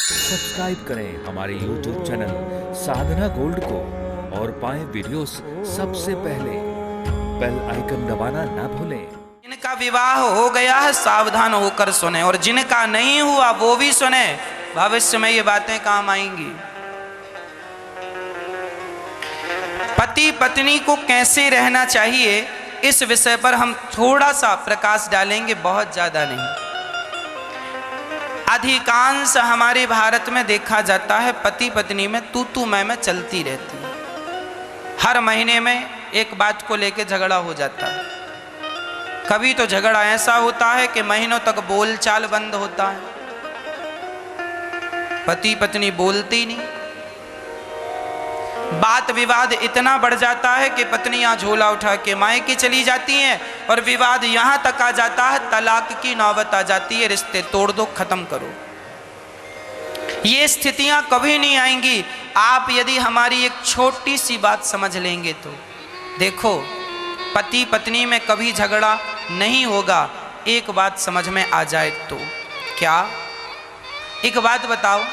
Subscribe करें हमारे YouTube channel साधना gold को और पाएं वीडियोस सबसे पहले। बेल आइकन दबाना ना भूलें। जिनका विवाह हो गया है सावधान होकर सुने, और जिनका नहीं हुआ वो भी सुने, भविष्य में ये बातें काम आएंगी। पति पत्नी को कैसे रहना चाहिए इस विषय पर हम थोड़ा सा प्रकाश डालेंगे, बहुत ज्यादा नहीं। अधिकांश हमारे भारत में देखा जाता है पति पत्नी में तू मैं चलती रहती है। हर महीने में एक बात को लेकर झगड़ा हो जाता है। कभी तो झगड़ा ऐसा होता है कि महीनों तक बोलचाल बंद होता है, पति पत्नी बोलते ही नहीं। बात विवाद इतना बढ़ जाता है कि पत्नियां झोला उठा के मायके चली जाती हैं और विवाद यहां तक आ जाता है, तलाक की नौबत आ जाती है, रिश्ते तोड़ दो, खत्म करो। ये स्थितियां कभी नहीं आएंगी आप यदि हमारी एक छोटी सी बात समझ लेंगे तो। देखो, पति पत्नी में कभी झगड़ा नहीं होगा, एक बात समझ में आ जाए तो। क्या? एक बात बताओ,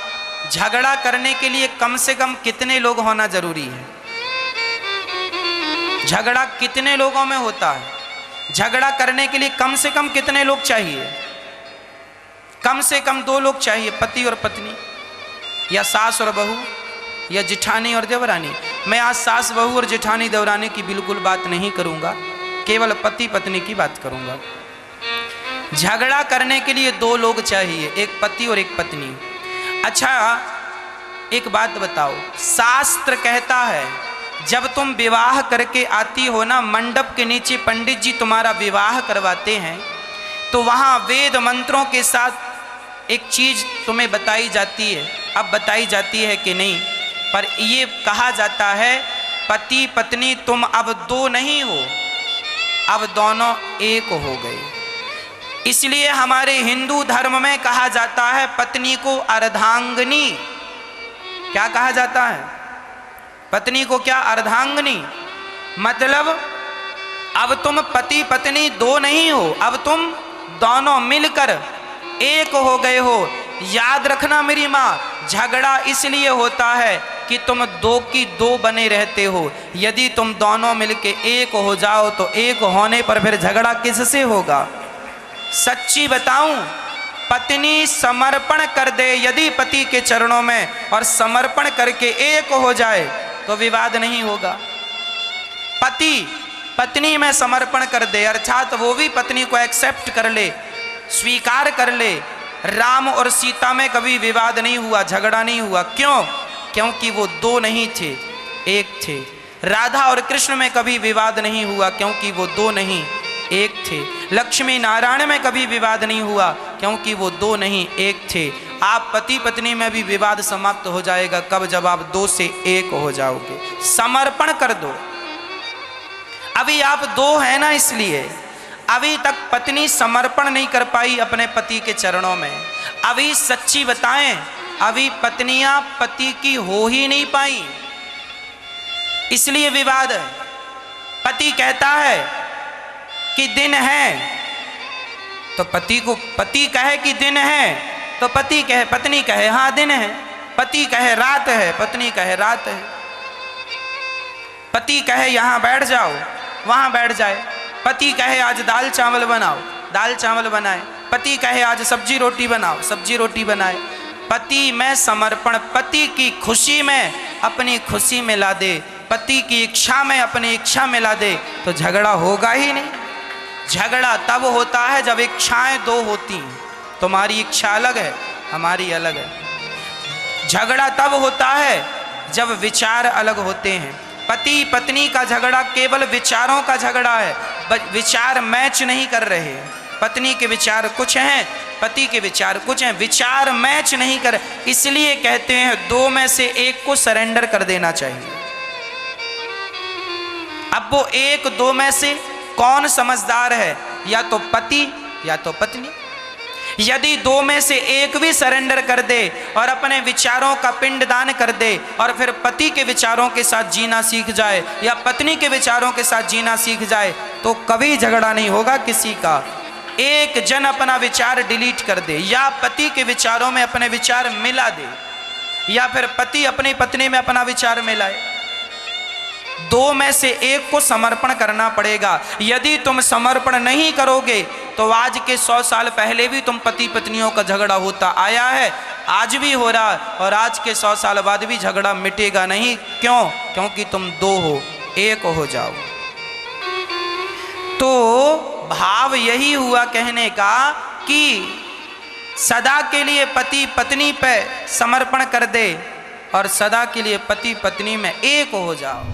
झगड़ा करने के लिए कम से कम कितने लोग होना जरूरी है? झगड़ा कितने लोगों में होता है? झगड़ा करने के लिए कम से कम कितने लोग चाहिए? कम से कम 2 लोग चाहिए, पति और पत्नी, या सास और बहू, या जिठानी और देवरानी। मैं आज सास बहू और जिठानी देवरानी की बिल्कुल बात नहीं करूंगा, केवल पति पत्नी की बात करूंगा। झगड़ा करने के लिए 2 लोग चाहिए, एक पति और एक पत्नी। अच्छा, एक बात बताओ, शास्त्र कहता है जब तुम विवाह करके आती हो ना, मंडप के नीचे पंडित जी तुम्हारा विवाह करवाते हैं, तो वहाँ वेद मंत्रों के साथ एक चीज तुम्हें बताई जाती है। अब बताई जाती है कि नहीं, पर ये कहा जाता है पति पत्नी तुम अब 2 नहीं हो, अब दोनों एक हो गए। इसलिए हमारे हिंदू धर्म में कहा जाता है पत्नी को अर्धांगिनी। क्या कहा जाता है? पत्नी को क्या? अर्धांगिनी। मतलब अब तुम पति पत्नी 2 नहीं हो, अब तुम दोनों मिलकर एक हो गए हो। याद रखना मेरी माँ, झगड़ा इसलिए होता है कि तुम 2 की 2 बने रहते हो। यदि तुम दोनों मिलके एक हो जाओ तो एक होने पर फिर झगड़ा किससे होगा? सच्ची बताऊं, पत्नी समर्पण कर दे यदि पति के चरणों में, और समर्पण करके एक हो जाए तो विवाद नहीं होगा। पति पत्नी में समर्पण कर दे, अर्थात वो भी पत्नी को एक्सेप्ट कर ले, स्वीकार कर ले। राम और सीता में कभी विवाद नहीं हुआ, झगड़ा नहीं हुआ। क्यों? क्योंकि वो 2 नहीं थे, एक थे। राधा और कृष्ण में कभी विवाद नहीं हुआ, क्योंकि वो 2 नहीं, एक थे। लक्ष्मी नारायण में कभी विवाद नहीं हुआ, क्योंकि वो 2 नहीं, एक थे। आप पति पत्नी में भी विवाद समाप्त हो जाएगा कब? जब आप 2 से 1 हो जाओगे। समर्पण कर दो। अभी आप 2 हैं ना, इसलिए अभी तक पत्नी समर्पण नहीं कर पाई अपने पति के चरणों में। अभी सच्ची बताएं, अभी पत्नियां पति की हो ही नहीं पाई, इसलिए विवाद है। पति कहता है कि दिन है तो पति को, पति कहे कि दिन है तो पति कहे, पत्नी कहे हाँ दिन है। पति कहे रात है, पत्नी कहे रात है। पति कहे यहाँ बैठ जाओ, वहाँ बैठ जाए। पति कहे आज दाल चावल बनाओ, दाल चावल बनाए। पति कहे आज सब्जी रोटी बनाओ, सब्जी रोटी बनाए। पति में समर्पण, पति की खुशी में अपनी खुशी में ला दे, पति की इच्छा में अपनी इच्छा में ला दे, तो झगड़ा होगा ही नहीं। झगड़ा तब होता है जब इच्छाएं 2 होती हैं। तुम्हारी इच्छा अलग है, हमारी अलग है। झगड़ा तब होता है जब विचार अलग होते हैं। पति पत्नी का झगड़ा केवल विचारों का झगड़ा है, विचार मैच नहीं कर रहे। पत्नी के विचार कुछ हैं, पति के विचार कुछ हैं, विचार मैच नहीं कर। इसलिए कहते हैं 2 में से 1 को सरेंडर कर देना चाहिए। अब वो 1-2 में से कौन समझदार है? या तो पति या तो पत्नी। यदि 2 में से 1 भी सरेंडर कर दे और अपने विचारों का पिंडदान कर दे और फिर पति के विचारों के साथ जीना सीख जाए या पत्नी के विचारों के साथ जीना सीख जाए, तो कभी झगड़ा नहीं होगा किसी का। एक जन अपना विचार डिलीट कर दे, या पति के विचारों में अपने विचार मिला दे, या फिर पति अपनी पत्नी में अपना विचार मिलाए, दो में से एक को समर्पण करना पड़ेगा। यदि तुम समर्पण नहीं करोगे तो आज के 100 साल पहले भी तुम पति पत्नियों का झगड़ा होता आया है, आज भी हो रहा, और आज के 100 साल बाद भी झगड़ा मिटेगा नहीं। क्यों? क्योंकि तुम दो हो, एक हो जाओ। तो भाव यही हुआ कहने का कि सदा के लिए पति पत्नी पे समर्पण कर दे और सदा के लिए पति पत्नी में एक हो जाओ।